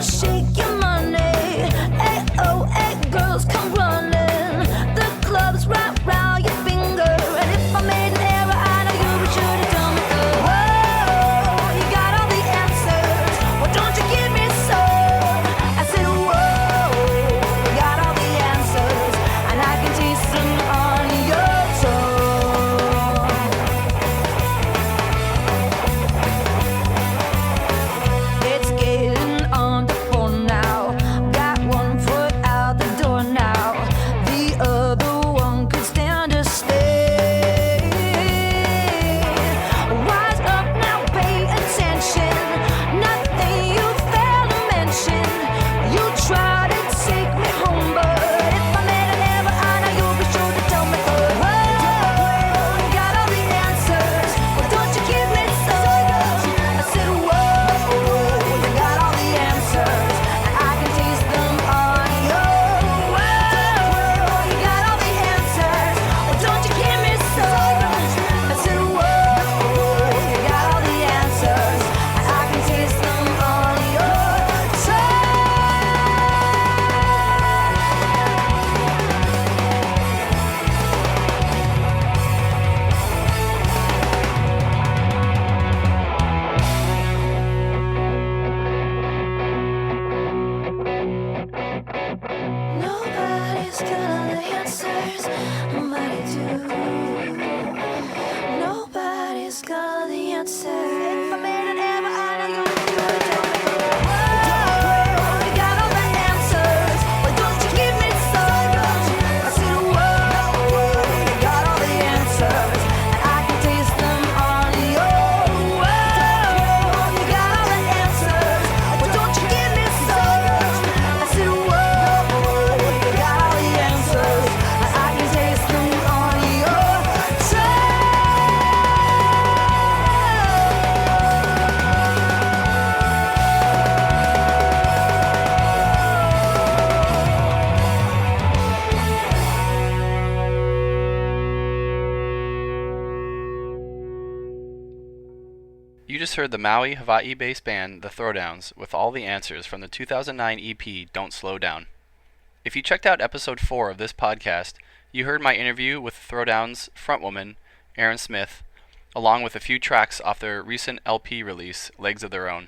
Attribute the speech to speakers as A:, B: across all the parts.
A: shake your money. Hey, girls come running. The club's right round your finger. And if I made an error, I know you be sure to tell me. Whoa, you got all the answers. Well, don't you give me some? I said, whoa, you got all the answers, and I can taste them on your tongue. It's getting on the phone now. Got one foot out the door now. The other one could stand to stay. Wise up now, pay attention. Nothing you fail to mention. You try to take me home, but if I made an error, I know you'll be sure to tell me. Whoa, you got all the answers. Well, don't you give me some? I said, whoa, you got all the answers, and I can taste them on your. Whoa, you got all the answers. Well, don't you give me some? I said, whoa, you got all the answers, and I can taste them on your tongue. Nobody's got all the answers, nobody do. Nobody's got all the answers. If I made an error, I know you'll be sure to tell me. Whoa, you got all the answers. Well, don't you give me some? I said, whoa, you got all the answers, and I can taste them on your. Whoa, you got all the answers. Well, don't you give me some? I said, whoa, you got all the answers, and I can taste them on your tongue.
B: You just heard the Maui, Hawaii-based band, the Throwdowns, with all the answers from the 2009 EP, Don't Slow Down. If you checked out episode 4 of this podcast, you heard my interview with Throwdowns frontwoman, Erin Smith, along with a few tracks off their recent LP release, Legs of Their Own.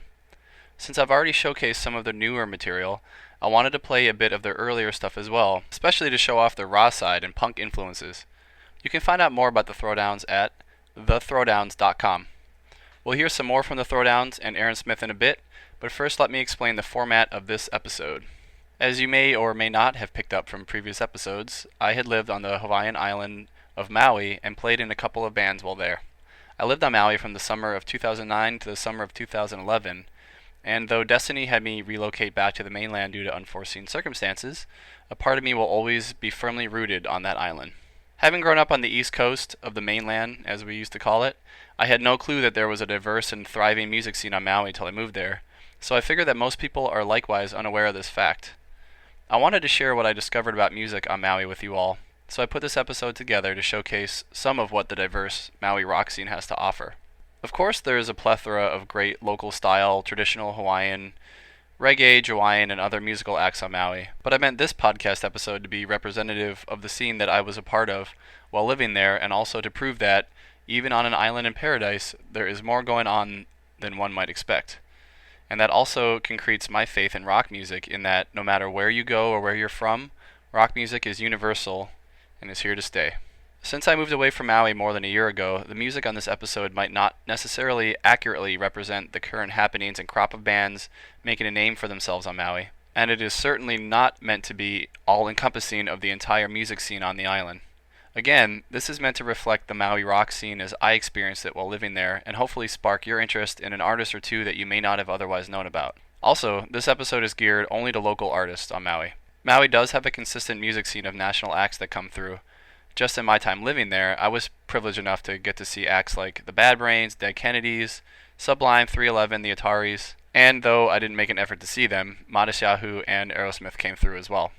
B: Since I've already showcased some of their newer material, I wanted to play a bit of their earlier stuff as well, especially to show off their raw side and punk influences. You can find out more about the Throwdowns at thethrowdowns.com. We'll hear some more from the Throwdowns and Erin Smith in a bit, but first let me explain the format of this episode. As you may or may not have picked up from previous episodes, I had lived on the Hawaiian island of Maui and played in a couple of bands while there. I lived on Maui from the summer of 2009 to the summer of 2011, and though destiny had me relocate back to the mainland due to unforeseen circumstances, a part of me will always be firmly rooted on that island. Having grown up on the east coast of the mainland, as we used to call it, I had no clue that there was a diverse and thriving music scene on Maui till I moved there, so I figured that most people are likewise unaware of this fact. I wanted to share what I discovered about music on Maui with you all, so I put this episode together to showcase some of what the diverse Maui rock scene has to offer. Of course, there is a plethora of great local style, traditional Hawaiian, reggae, Hawaiian, and other musical acts on Maui, but I meant this podcast episode to be representative of the scene that I was a part of while living there, and also to prove that, even on an island in paradise, there is more going on than one might expect. And that also concretes my faith in rock music, in that no matter where you go or where you're from, rock music is universal and is here to stay. Since I moved away from Maui more than a year ago, the music on this episode might not necessarily accurately represent the current happenings and crop of bands making a name for themselves on Maui, and it is certainly not meant to be all-encompassing of the entire music scene on the island. Again, this is meant to reflect the Maui rock scene as I experienced it while living there, and hopefully spark your interest in an artist or two that you may not have otherwise known about. Also, this episode is geared only to local artists on Maui. Maui does have a consistent music scene of national acts that come through. Just in my time living there, I was privileged enough to get to see acts like the Bad Brains, Dead Kennedys, Sublime, 311, the Ataris, and though I didn't make an effort to see them, Modest Yahoo and Aerosmith came through as well.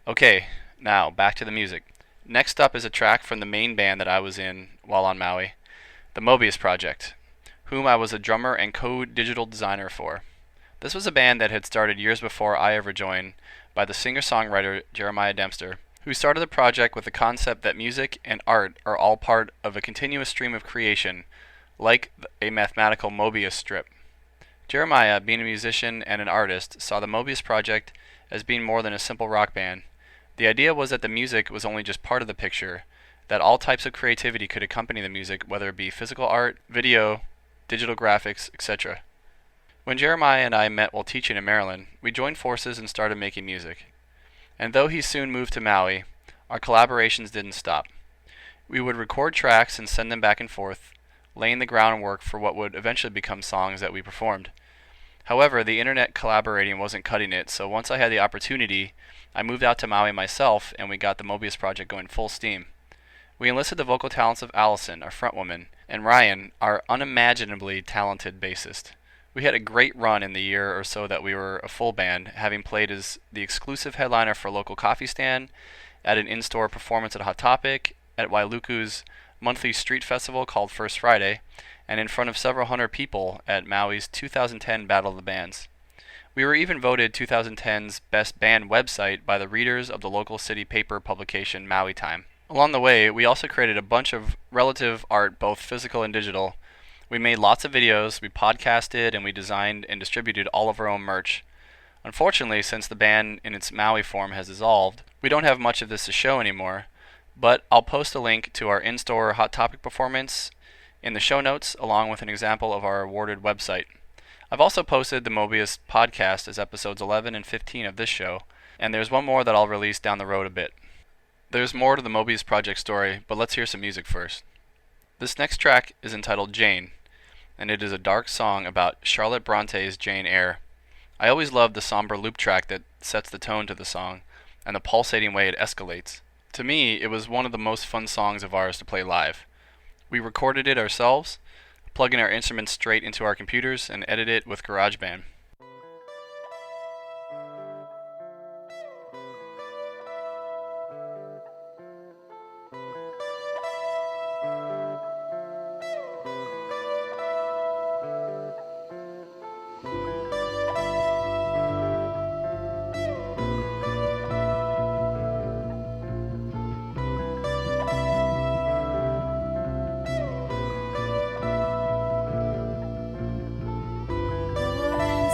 B: Okay, now back to the music. Next up is a track from the main band that I was in while on Maui, the Mobius Project, whom I was a drummer and co-digital designer for. The This was a band that had started years before I ever joined by the singer-songwriter Jeremiah Dempster, who started the project with the concept that music and art are all part of a continuous stream of creation, like a mathematical Mobius strip. Jeremiah, being a musician and an artist, saw the Mobius Project as being more than a simple rock band. The idea was that the music was only just part of the picture, that all types of creativity could accompany the music, whether it be physical art, video, digital graphics, etc. When Jeremiah and I met while teaching in Maryland, we joined forces and started making music. And though he soon moved to Maui, our collaborations didn't stop. We would record tracks and send them back and forth, laying the groundwork for what would eventually become songs that we performed. However, the internet collaborating wasn't cutting it, so once I had the opportunity, I moved out to Maui myself and we got the Mobius Project going full steam. We enlisted the vocal talents of Allison, our frontwoman, and Ryan, our unimaginably talented bassist. We had a great run in the year or so that we were a full band, having played as the exclusive headliner for a local coffee stand, at an in-store performance at Hot Topic, at Wailuku's monthly street festival called First Friday, and in front of several hundred people at Maui's 2010 Battle of the Bands. We were even voted 2010's Best Band website by the readers of the local city paper publication Maui Time. Along the way, we also created a bunch of relative art, both physical and digital. We made lots of videos, we podcasted, and we designed and distributed all of our own merch. Unfortunately, since the band in its Maui form has dissolved, we don't have much of this to show anymore, but I'll post a link to our in-store Hot Topic performance in the show notes, along with an example of our awarded website. I've also posted the Mobius podcast as episodes 11 and 15 of this show, and there's one more that I'll release down the road a bit. There's more to the Mobius Project story, but let's hear some music first. This next track is entitled Jane, and it is a dark song about Charlotte Bronte's Jane Eyre. I always loved the somber loop track that sets the tone to the song, and the pulsating way it escalates. To me, it was one of the most fun songs of ours to play live. We recorded it ourselves, plugging our instruments straight into our computers and edited it with GarageBand.
A: We're in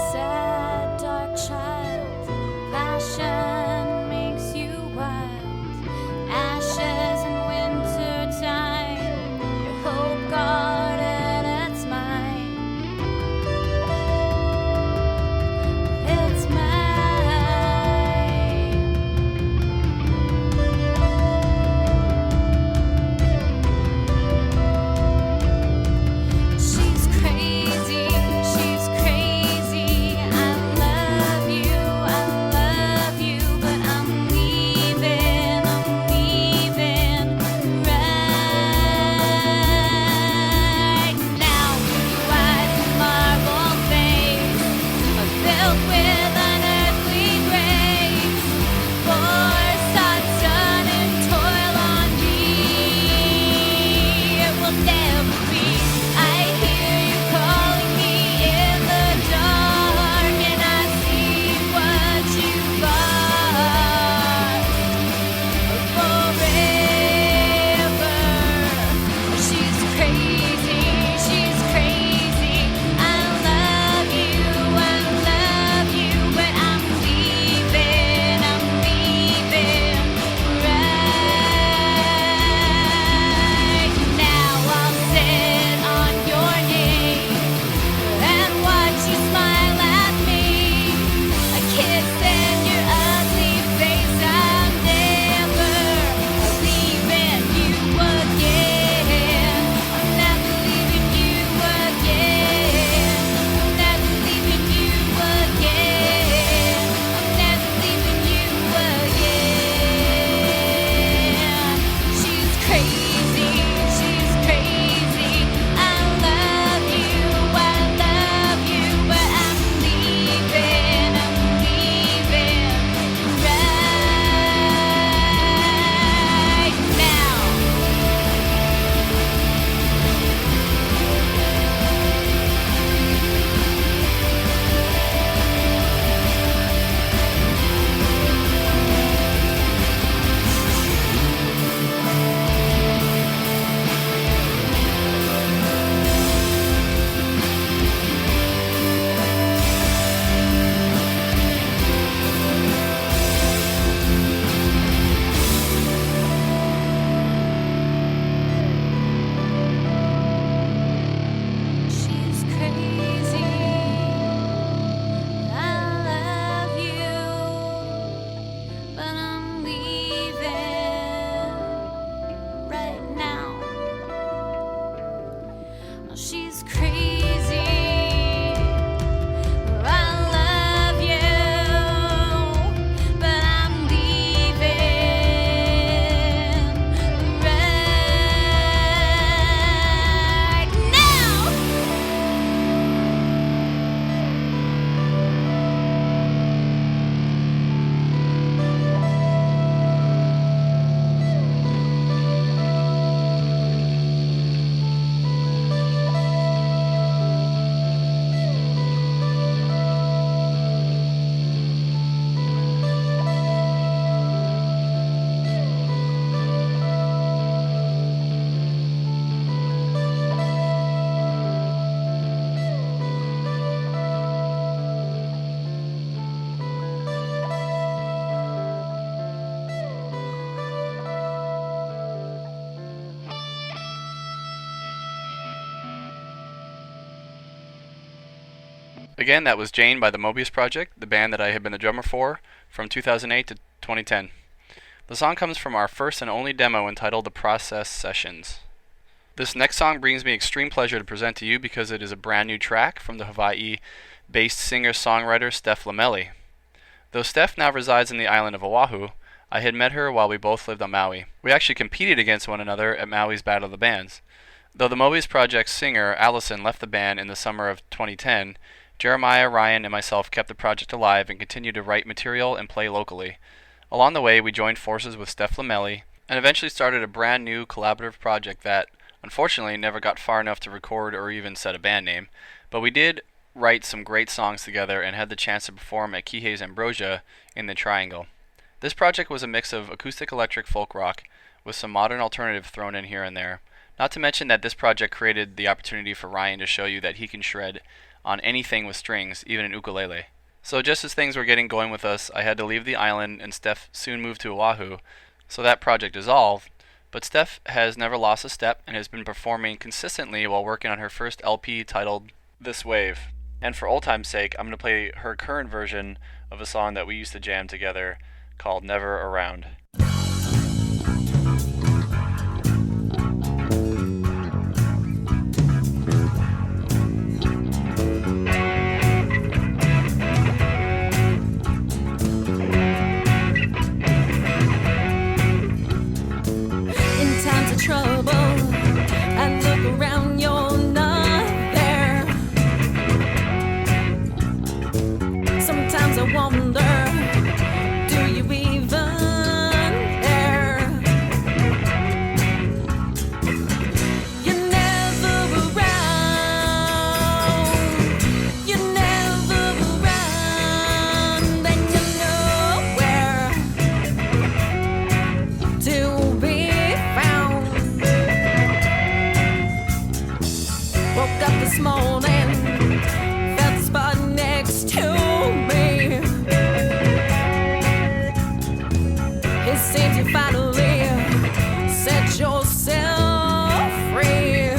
B: Again, that was Jane by the Mobius Project, the band that I had been the drummer for from 2008 to 2010. The song comes from our first and only demo entitled The Process Sessions. This next song brings me extreme pleasure to present to you because it is a brand new track from the Hawaii-based singer-songwriter Stef Lomeli. Though Stef now resides in the island of Oahu, I had met her while we both lived on Maui. We actually competed against one another at Maui's Battle of the Bands. Though the Mobius Project's singer, Allison, left the band in the summer of 2010, Jeremiah, Ryan, and myself kept the project alive and continued to write material and play locally. Along the way, we joined forces with Stef Lomeli and eventually started a brand new collaborative project that, unfortunately, never got far enough to record or even set a band name, but we did write some great songs together and had the chance to perform at Kihei's Ambrosia in the Triangle. This project was a mix of acoustic electric folk rock with some modern alternative thrown in here and there. Not to mention that this project created the opportunity for Ryan to show you that he can shred on anything with strings, even an ukulele. So just as things were getting going with us, I had to leave the island and Stef soon moved to Oahu, so that project dissolved. But Stef has never lost a step and has been performing consistently while working on her first LP titled This Wave. And for old time's sake, I'm going to play her current version of a song that we used to jam together called Never Around.
A: Trouble, I look around, you're not there. Sometimes I wonder, do you even care? You're never around, you're never around, and you're nowhere to be found. Woke up this morning, felt the spot next to me. It seems you finally set yourself free.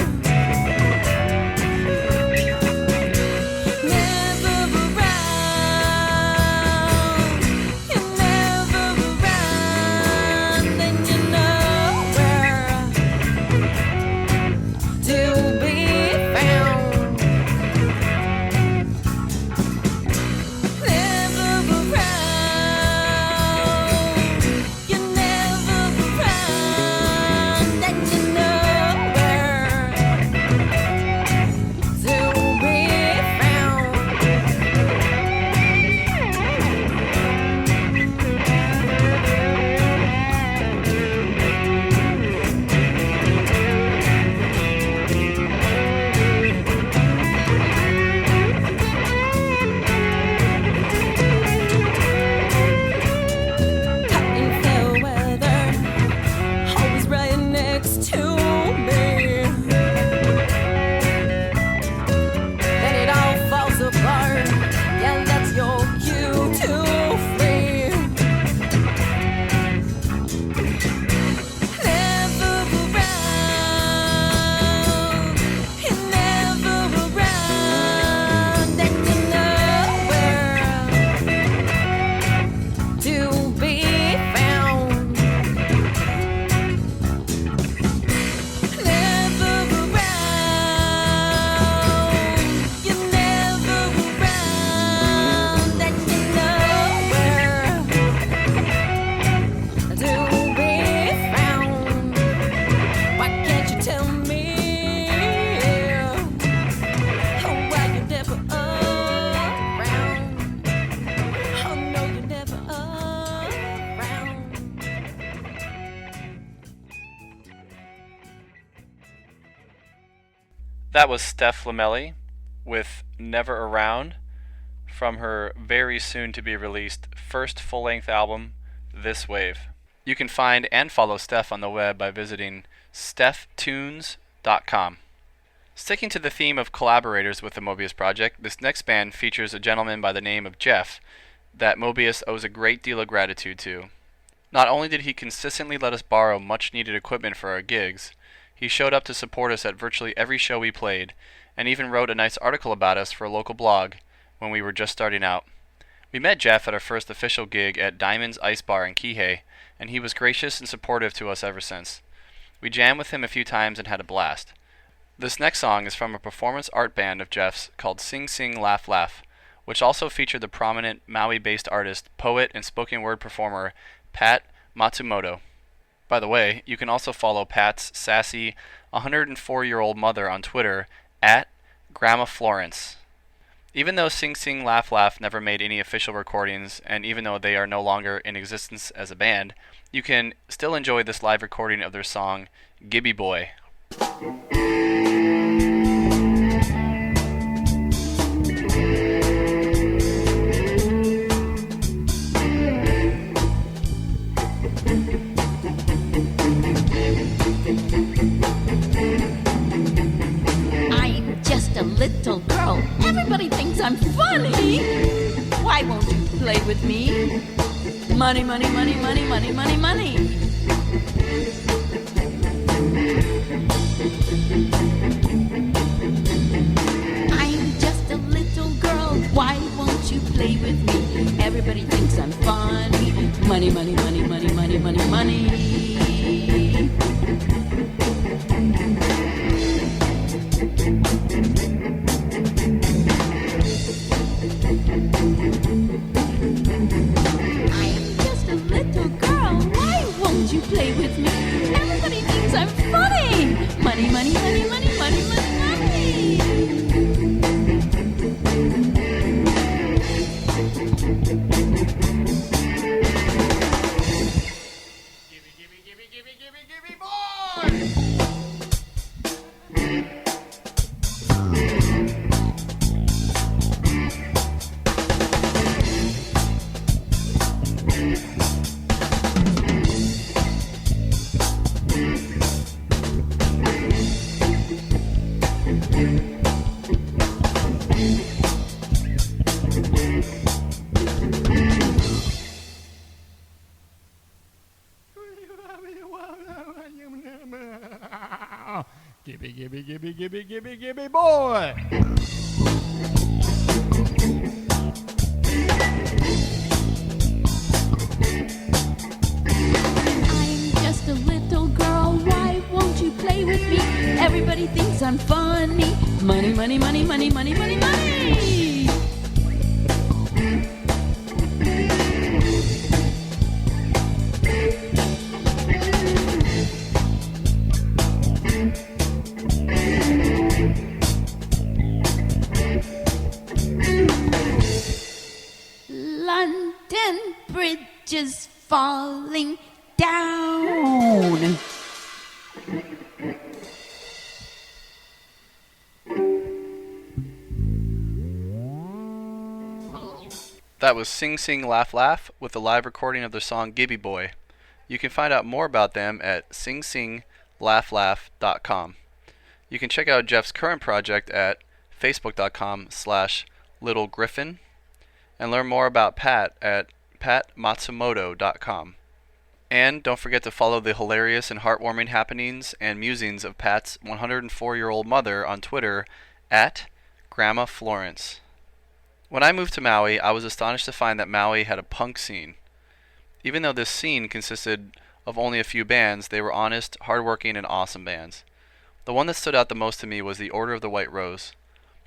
A: Never around, you're never around, and you're nowhere to be found. Never around, you're never around, and you're nowhere to be found. Hot and fair weather, always right next to me. Then it all falls apart. Yeah, that's your cue to flee. Never around, you're never around, and you're nowhere to be found. Never around, you're never around, and you're nowhere to be found. Why can't you tell me why you're never around? Oh no, you're never around.
B: That was Stef Lomeli with Never Around from her very soon to be released first full-length album, This Wave. You can find and follow Stef on the web by visiting steftunes.com. Sticking to the theme of collaborators with the Mobius Project, this next band features a gentleman by the name of Jeff that Mobius owes a great deal of gratitude to. Not only did he consistently let us borrow much needed equipment for our gigs, he showed up to support us at virtually every show we played, and even wrote a nice article about us for a local blog when we were just starting out. We met Jeff at our first official gig at Diamond's Ice Bar in Kihei, and he was gracious and supportive to us ever since. We jammed with him a few times and had a blast. This next song is from a performance art band of Jeff's called Sing Sing Laugh Laugh, which also featured the prominent Maui-based artist, poet, and spoken word performer Pat Matsumoto. By the way, you can also follow Pat's sassy 104-year-old mother on Twitter at Grandma Florence. Even though Sing Sing Laugh Laugh never made any official recordings, and even though they are no longer in existence as a band, you can still enjoy this live recording of their song, Gibby Boy.
C: I'm just a little girl. Everybody thinks I'm funny. Why won't you play with me? Money, money, money, money, money, money, money. I'm just a little girl. Why won't you play with me? Everybody thinks I'm funny. Money, money, money, money, money, money, money. You play with me. Everybody thinks I'm funny. Money, money, money, money, money, money, money.
D: Gibby, Gibby, Gibby, Gibby, Gibby, Gibby, boy! Gibby, Gibby, Gibby, Gibby, Gibby, Gibby, boy!
C: I'm just a little girl. Why won't you play with me? Everybody thinks I'm funny. Money, money, money, money, money, money, money. London Bridge is falling down.
B: That was Sing Sing Laugh Laugh with a live recording of their song Gibby Boy. You can find out more about them at singsinglaughLaugh.com. You can check out Jeff's current project at facebook.com/littlegriffin and learn more about Pat at patmatsumoto.com. And don't forget to follow the hilarious and heartwarming happenings and musings of Pat's 104-year-old mother on Twitter at Grandma Florence. When I moved to Maui, I was astonished to find that Maui had a punk scene. Even though this scene consisted of only a few bands, they were honest, hardworking, and awesome bands. The one that stood out the most to me was the Order of the White Rose.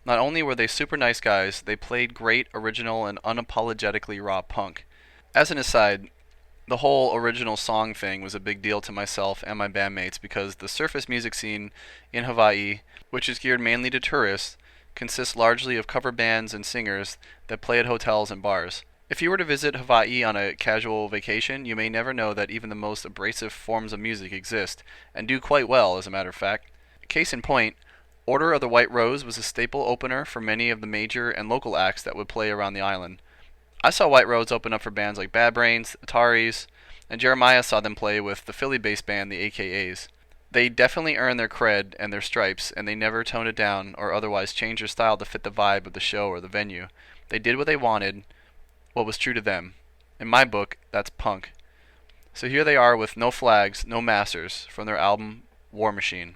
B: Not only were they super nice guys, they played great, original, and unapologetically raw punk. As an aside, the whole original song thing was a big deal to myself and my bandmates because the surface music scene in Hawaii, which is geared mainly to tourists, consists largely of cover bands and singers that play at hotels and bars. If you were to visit Hawaii on a casual vacation, you may never know that even the most abrasive forms of music exist, and do quite well, as a matter of fact. Case in point, Order of the White Rose was a staple opener for many of the major and local acts that would play around the island. I saw White Rose open up for bands like Bad Brains, Ataris, and Jeremiah saw them play with the Philly-based band the AKAs. They definitely earned their cred and their stripes, and they never toned it down or otherwise changed their style to fit the vibe of the show or the venue. They did what they wanted, what was true to them. In my book, that's punk. So here they are with No Flags, No Masters from their album War Machine.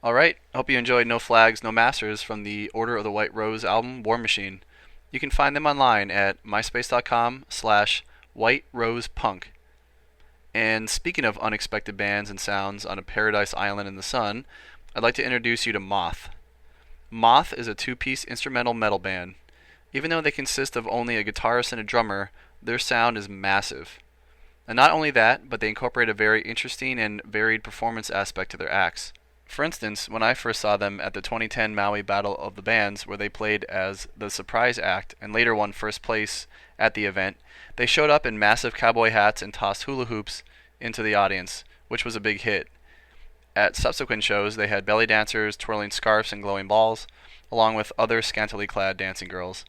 B: Alright, hope you enjoyed No Flags, No Masters from the Order of the White Rose album, War Machine. You can find them online at myspace.com/whiterosepunk. And speaking of unexpected bands and sounds on a paradise island in the sun, I'd like to introduce you to Moth. Moth is a two-piece instrumental metal band. Even though they consist of only a guitarist and a drummer, their sound is massive. And not only that, but they incorporate a very interesting and varied performance aspect to their acts. For instance, when I first saw them at the 2010 Maui Battle of the Bands, where they played as the surprise act and later won first place at the event, they showed up in massive cowboy hats and tossed hula hoops into the audience, which was a big hit. At subsequent shows, they had belly dancers twirling scarves and glowing balls, along with other scantily clad dancing girls.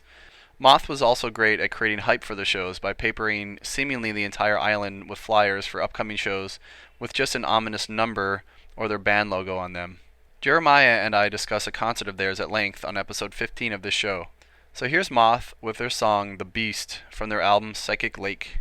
B: Moth was also great at creating hype for the shows by papering seemingly the entire island with flyers for upcoming shows with just an ominous number or their band logo on them. Jeremiah and I discuss a concert of theirs at length on episode 15 of this show. So here's Moth with their song The Beast from their album Psychic Lake.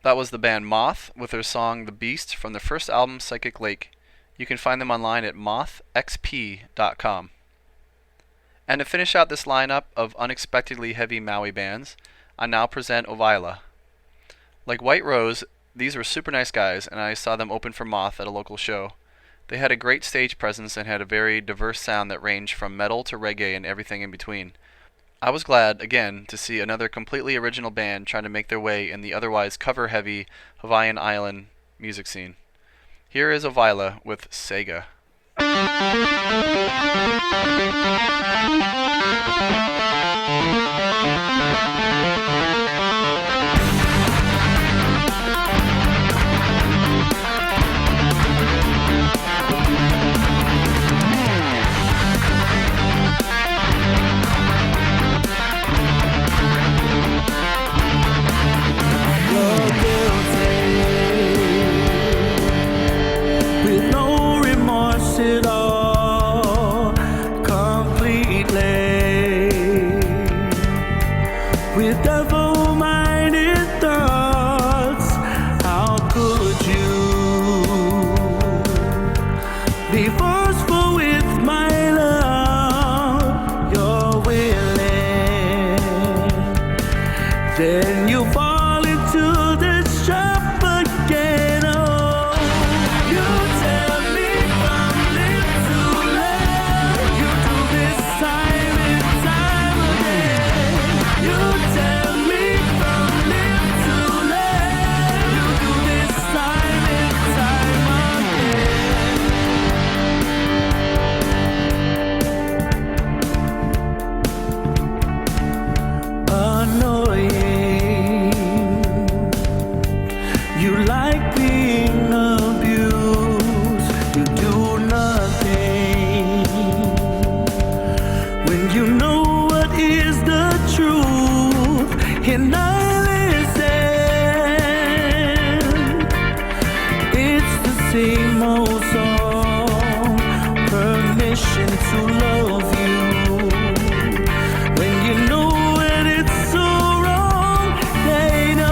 B: That was the band Moth with their song The Beast from their first album Psychic Lake. You can find them online at mothxp.com. And to finish out this lineup of unexpectedly heavy Maui bands, I now present Owaila. Like White Rose, these were super nice guys, and I saw them open for Moth at a local show. They had a great stage presence and had a very diverse sound that ranged from metal to reggae and everything in between. I was glad, again, to see another completely original band trying to make their way in the otherwise cover-heavy Hawaiian Island music scene. Here is Owaila with Sega.
E: With no remorse at all, completely. With devil-minded thoughts, how could you be forceful with my love? You're willing, then you fall into this trap again. Oh, you tell me from lip to lip, you do this time and time again. You tell me from lip to lip, you do this time and time again. Annoying. You like being abused, you do nothing when you know what is the truth, and I listen. It's the same old song, permission to love you, when you know that it's so wrong, they know.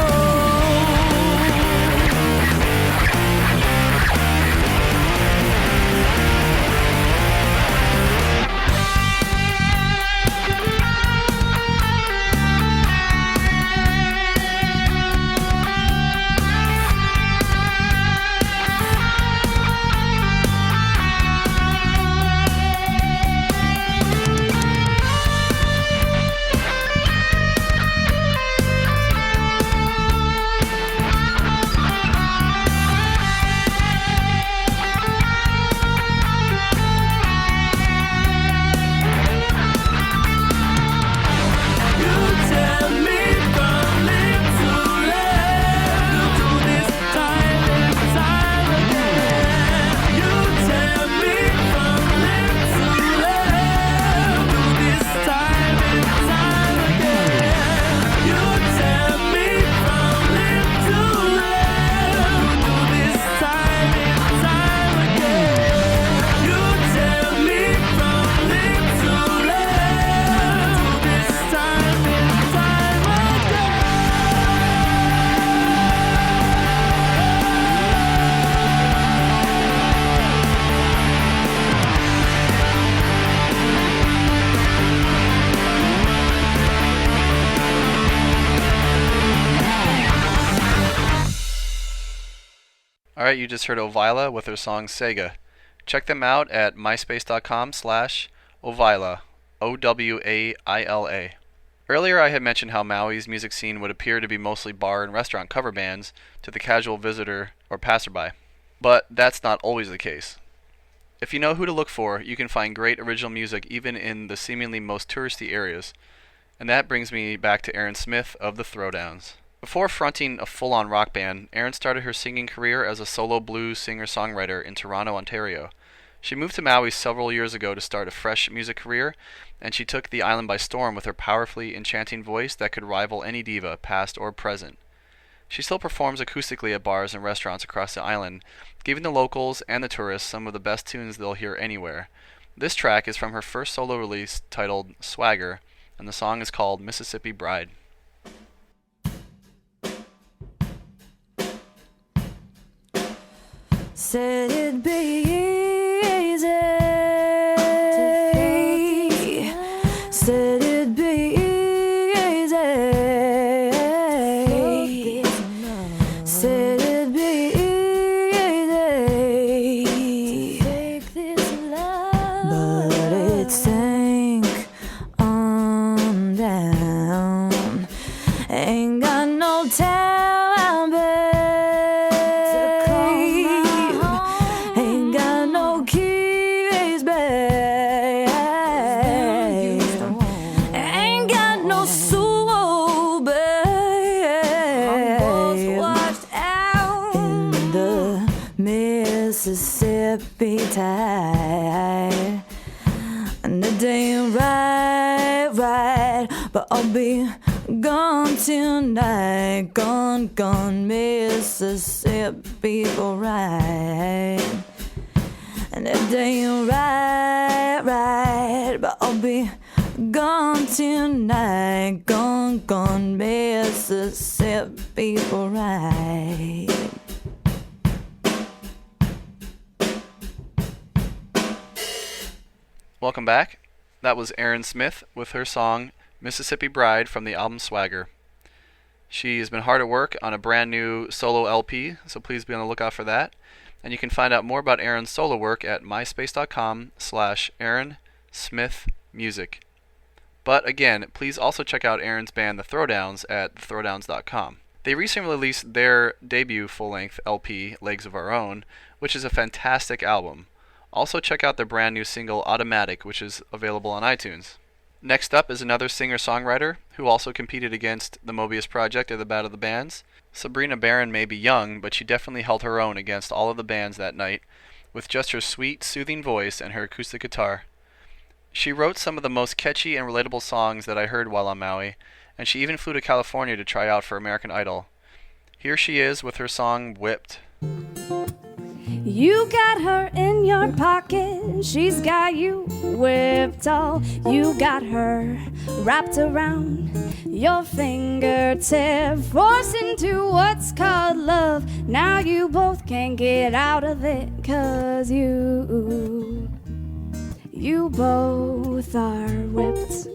E: You tell me from lip to lip, you do this time and time again. You tell me from lip to lip, do this time and time again. You tell me from lip to lip, do this time and time again. You tell me from lip to lip, do this time and time again.
B: Alright, you just heard Owaila with their song Sega. Check them out at myspace.com/Owaila, Owaila. Earlier I had mentioned how Maui's music scene would appear to be mostly bar and restaurant cover bands to the casual visitor or passerby. But that's not always the case. If you know who to look for, you can find great original music even in the seemingly most touristy areas. And that brings me back to Erin Smith of the Throwdowns. Before fronting a full-on rock band, Erin started her singing career as a solo blues singer-songwriter in Toronto, Ontario. She moved to Maui several years ago to start a fresh music career, and she took the island by storm with her powerfully enchanting voice that could rival any diva, past or present. She still performs acoustically at bars and restaurants across the island, giving the locals and the tourists some of the best tunes they'll hear anywhere. This track is from her first solo release titled Swagger, and the song is called Mississippi Bride.
A: Said it'd be easy said it'd be easy. Said it'd be easy. Take this love, but it sank on down. Ain't got no time, babe. Ain't got no keys, babe. Ain't got no soul, babe. Washed out in the Mississippi tide. And it ain't right, but I'll be gone tonight. Gone, Mississippi, alright. And it ain't right, but I'll be gone tonight. Gone, Mississippi, alright.
B: Welcome back. That was Erin Smith with her song Mississippi Bride from the album Swagger. She's been hard at work on a brand new solo LP, so please be on the lookout for that. And you can find out more about Erin's solo work at myspace.com/Erin Smith Music. But again, please also check out Erin's band The Throwdowns at throwdowns.com. They recently released their debut full-length LP, Legs of Our Own, which is a fantastic album. Also check out their brand new single Automatic, which is available on iTunes. Next up is another singer-songwriter who also competed against the Mobius Project at the Battle of the Bands. Sebrina Barron may be young, but she definitely held her own against all of the bands that night with just her sweet, soothing voice and her acoustic guitar. She wrote some of the most catchy and relatable songs that I heard while on Maui, and she even flew to California to try out for American Idol. Here she is with her song Whipped.
A: You got her in your pocket, she's got you whipped all. You got her wrapped around your fingertip, forced into what's called love. Now you both can't get out of it, 'cause you both are whipped.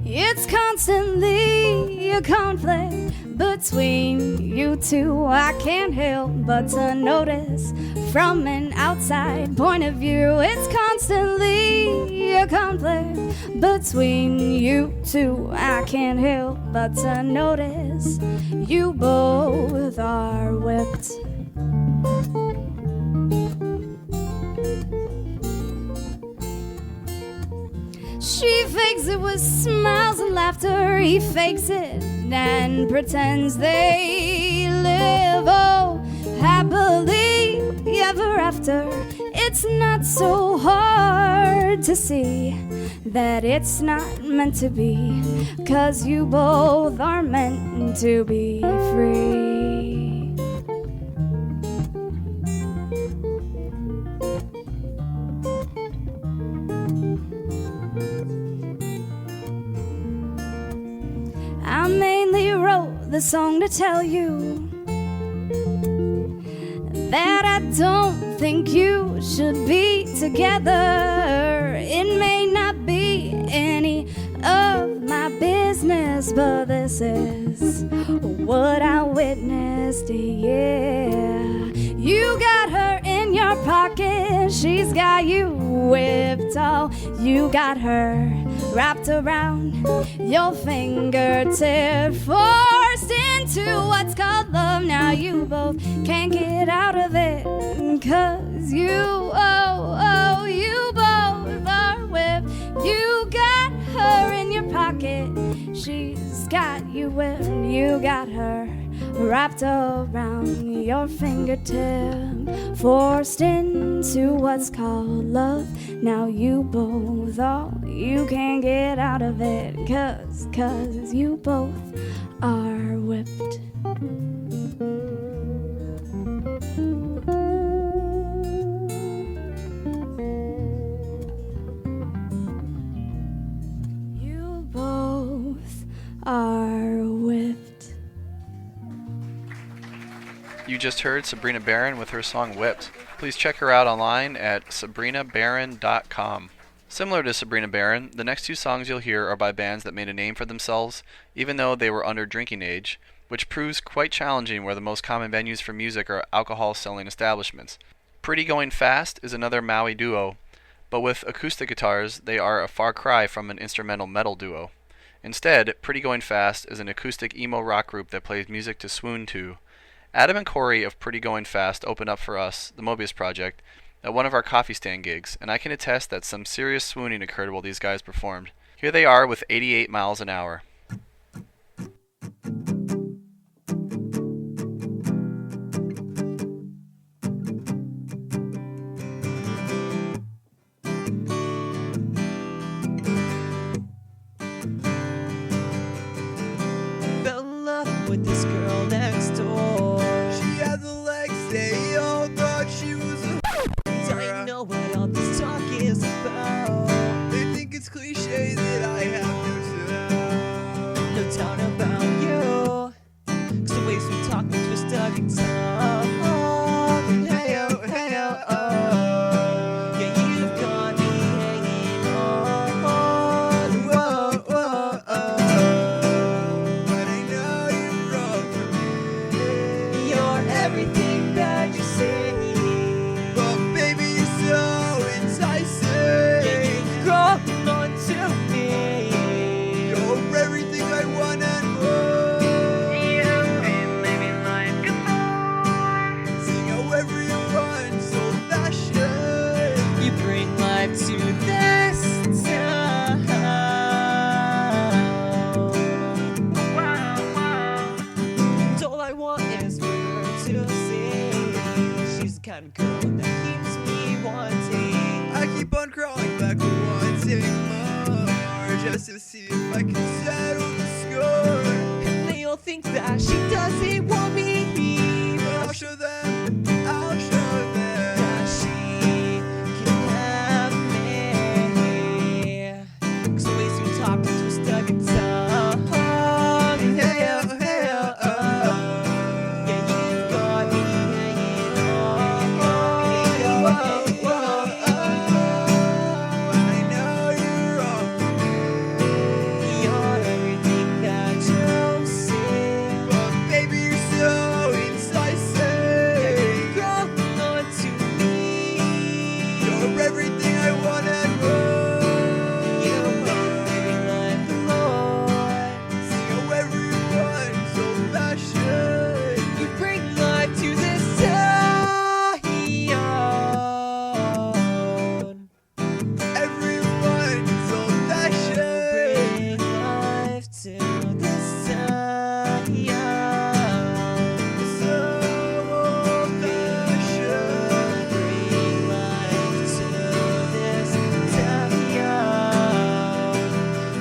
A: It's constantly a conflict between you two. I can't help but to notice from an outside point of view. It's constantly a conflict between you two. I can't help but to notice you both are whipped. She fakes it with smiles and laughter. He fakes it and pretends they live, oh, happily ever after. It's not so hard to see that it's not meant to be, 'cause you both are meant to be free. I mainly wrote the song to tell you that I don't think you should be together. It may not be any of my business, but this is what I witnessed, yeah. You got her in your pocket, she's got you whipped all. You got her wrapped around your fingertip, forced into what's called love. Now you both can't get out of it, 'cause you both are whipped. You got her in your pocket, she's got you whipped. You got her wrapped around your fingertip, forced into what's called love. Now you both are, you can't get out of it, 'cause you both are whipped. You both are whipped.
B: You just heard Sebrina Barron with her song Whipped. Please check her out online at sebrinabarron.com. Similar to Sebrina Barron, the next two songs you'll hear are by bands that made a name for themselves, even though they were under drinking age, which proves quite challenging where the most common venues for music are alcohol-selling establishments. Pretty Going Fast is another Maui duo, but with acoustic guitars, they are a far cry from an instrumental metal duo. Instead, Pretty Going Fast is an acoustic emo rock group that plays music to swoon to. Adam and Corey of Pretty Going Fast opened up for us, the Mobius Project, at one of our coffee stand gigs, and I can attest that some serious swooning occurred while these guys performed. Here they are with 88 miles an hour.
F: Fell in love with this girl next door. She had the legs, they all thought she was a I know what all this talk is about. They think it's cliche that I have no doubt about you. 'Cause the ways we talk and twist our guitar. Hey oh, hey oh, oh. Yeah, you've got me hanging on. Whoa, whoa, oh. But I know you're wrong for me. You're everything that you say. But baby, you're so enticing. Yeah, you growing onto me. You're everything I want and more. You make me like goodbye. Sing however you want, so fashion. You bring life to this town. Wow, wow. And all I want is for her to see. She's the kind of girl that keeps me wanting. I keep on crawling back, wanting more, just to see if I can settle the score. And they all think that she doesn't want me, but I'll show them that she can have me. 'Cause the ways you talk to twist a guitar. Hey oh, hey oh, oh. Yeah, you've got me hanging on. Whoa, whoa, oh. I know you're wrong for me. You're everything that you say. But baby, you're so incisive. You're growing onto me. You're everything I want and more. You make me like the Lord. Sing however you want, so fashion. You bring life to this town. Everyone so fashion. Bring life to this town. So fashion. Bring life to this town.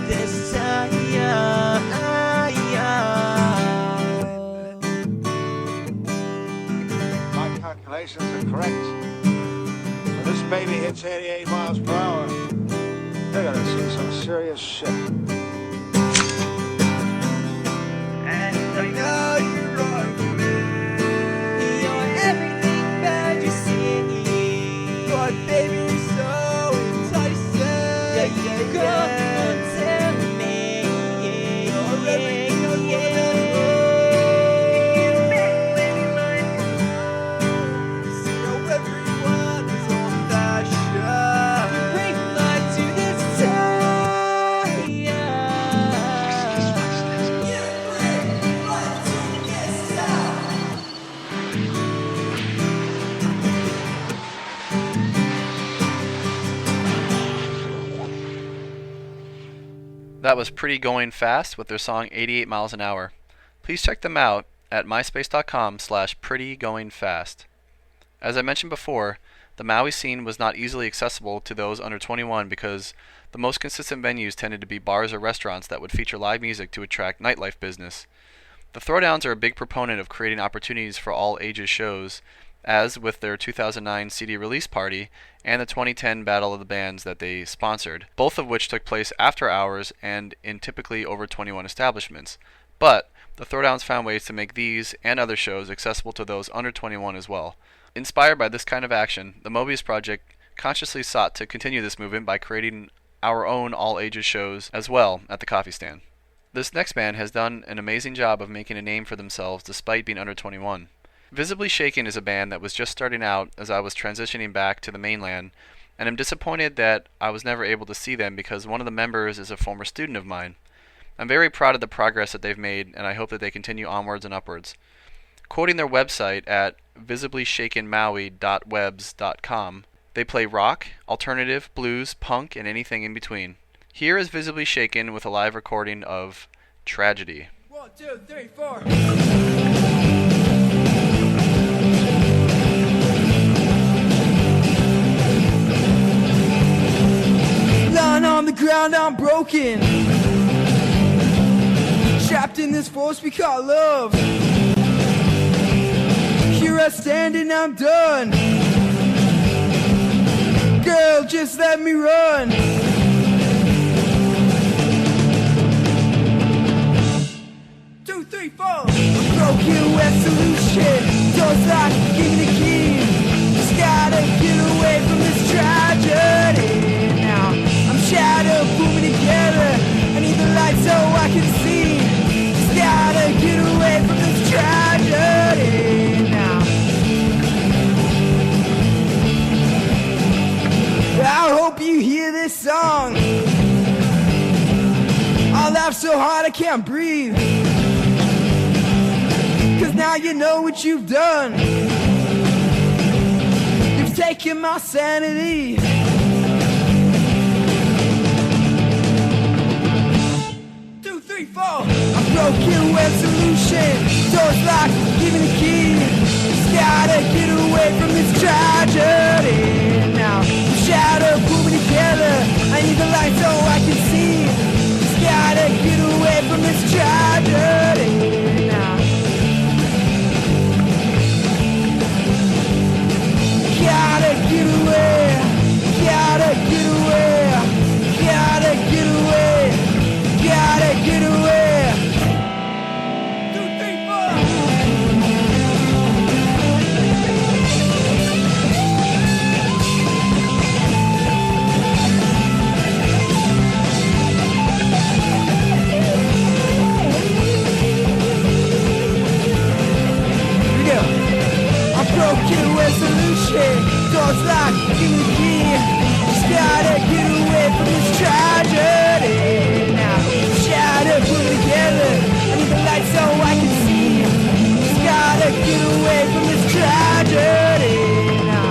F: This town.
G: My calculations are correct. When this baby hits 88 miles per hour, they're gonna see some serious shit.
F: And I know you're wrong for me. You're everything that you see. But baby, you're so enticing. Yeah, yeah, yeah. Tell me. You're everything I want and more. See however you want, it's old fashioned. Bring life to this town.
B: That was Pretty Going Fast with their song 88 miles an hour. Please check them out at myspace.com/prettygoingfast. As I mentioned before, the Maui scene was not easily accessible to those under 21 because the most consistent venues tended to be bars or restaurants that would feature live music to attract nightlife business. The Throwdowns are a big proponent of creating opportunities for all ages shows, as with their 2009 CD release party and the 2010 Battle of the Bands that they sponsored, both of which took place after hours and in typically over 21 establishments. But the Throwdowns found ways to make these and other shows accessible to those under 21 as well. Inspired by this kind of action, the Mobius Project consciously sought to continue this movement by creating our own all-ages shows as well at the coffee stand. This next band has done an amazing job of making a name for themselves despite being under 21. Visibly Shaken is a band that was just starting out as I was transitioning back to the mainland, and I'm disappointed that I was never able to see them because one of the members is a former student of mine. I'm very proud of the progress that they've made, and I hope that they continue onwards and upwards. Quoting their website at visiblyshakenmaui.webs.com, they play rock, alternative, blues, punk, and anything in between. Here is Visibly Shaken with a live recording of Tragedy.
F: 1, 2, 3, 4. Lying on the ground, I'm broken. Trapped in this force we call love. Here I stand and I'm done. Girl, just let me run. Two, three, four. A broken west solution. Doors locked, give me the key. Just gotta get away from this tragedy. Now I'm shattered, moving together. I need the light so I can see. Just gotta get away from this tragedy. Now I hope you hear this song. I laugh so hard I can't breathe. 'Cause now you know what you've done. You've taken my sanity. Two, three, four. A broken web solution. Doors locked, give me the key. Just gotta get away from this tragedy. Now the shadow pull me together. I need the light so I can see. Just gotta get away from this tragedy. Now gotta get away, gotta get away, gotta get away, gotta get away. 2, 3, 4. Here we go. A broken resolution. Doors locked, give me the key. Just gotta get away from this tragedy. Now, shadow put me together. I need the light so I can see. Just gotta get away from this tragedy. Now.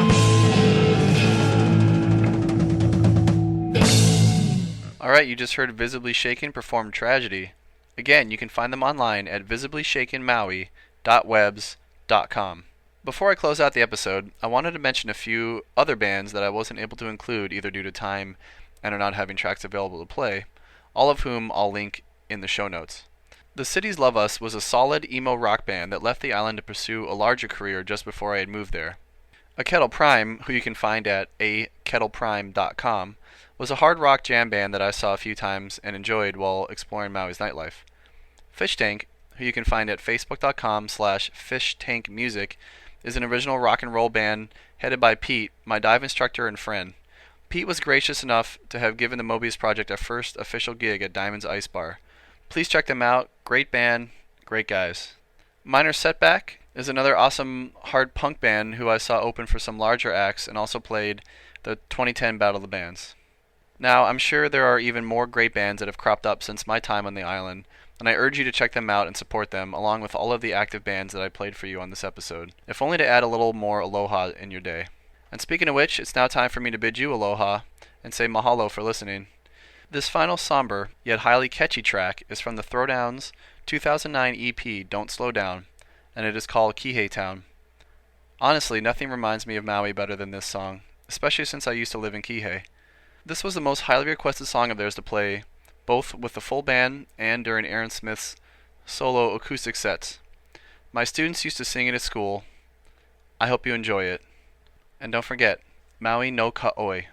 B: Alright, you just heard Visibly Shaken perform Tragedy. Again, you can find them online at visiblyshakenmaui.webs.com. Before I close out the episode, I wanted to mention a few other bands that I wasn't able to include either due to time and or not having tracks available to play, all of whom I'll link in the show notes. The Cities Love Us was a solid emo rock band that left the island to pursue a larger career just before I had moved there. A Kettle Prime, who you can find at akettleprime.com, was a hard rock jam band that I saw a few times and enjoyed while exploring Maui's nightlife. Fish Tank, who you can find at facebook.com/fishtankmusic, is an original rock and roll band headed by Pete, my dive instructor and friend. Pete was gracious enough to have given the Mobius Project our first official gig at Diamond's Ice Bar. Please check them out. Great band, great guys. Minor Setback is another awesome hard punk band who I saw open for some larger acts and also played the 2010 Battle of the Bands. Now, I'm sure there are even more great bands that have cropped up since my time on the island, and I urge you to check them out and support them, along with all of the active bands that I played for you on this episode, if only to add a little more aloha in your day. And speaking of which, it's now time for me to bid you aloha and say mahalo for listening. This final somber, yet highly catchy track is from the Throwdowns' 2009 EP, Don't Slow Down, and it is called Kihei Town. Honestly, nothing reminds me of Maui better than this song, especially since I used to live in Kihei. This was the most highly requested song of theirs to play, both with the full band and during Erin Smith's solo acoustic sets. My students used to sing it at school. I hope you enjoy it. And don't forget, Maui no Ka'oi.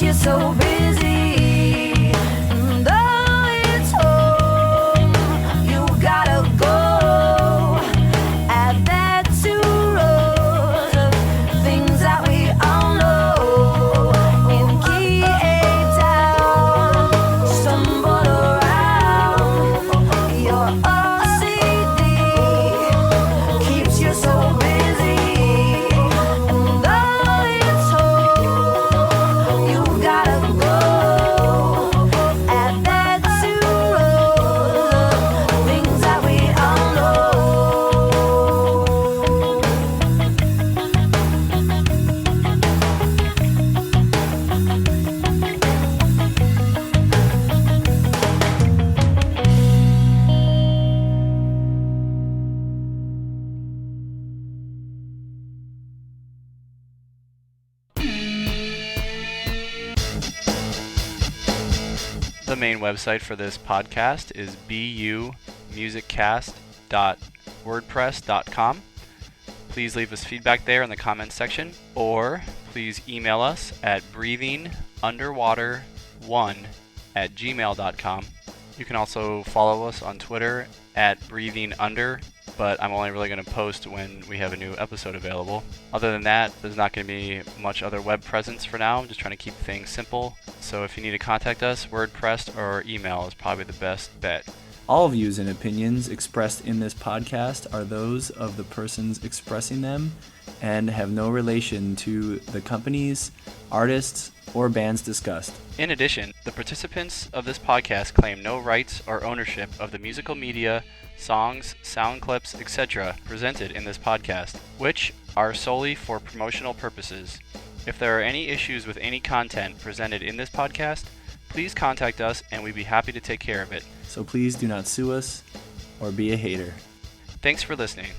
A: keeps you so busy. And though it's home, you gotta go at that two rows of things that we all know. In Kihei Town, stumble around. Your OCD keeps you so busy. And though it's home, you gotta go at that two rows of things that we all know.
B: The main website for this podcast is bumusicast.wordpress.com. Please leave us feedback there in the comments section, or please email us at breathingunderwater1@gmail.com. You can also follow us on Twitter at breathingunder, but I'm only really going to post when we have a new episode available. Other than that, there's not going to be much other web presence for now. I'm just trying to keep things simple. So if you need to contact us, WordPress or email is probably the best bet.
H: All views and opinions expressed in this podcast are those of the persons expressing them and have no relation to the companies, artists, or bands discussed.
B: In addition, the participants of this podcast claim no rights or ownership of the musical media, songs, sound clips, etc. presented in this podcast, which are solely for promotional purposes. If there are any issues with any content presented in this podcast, please contact us and we'd be happy to take care of it.
H: So please do not sue us or be a hater.
B: Thanks for listening.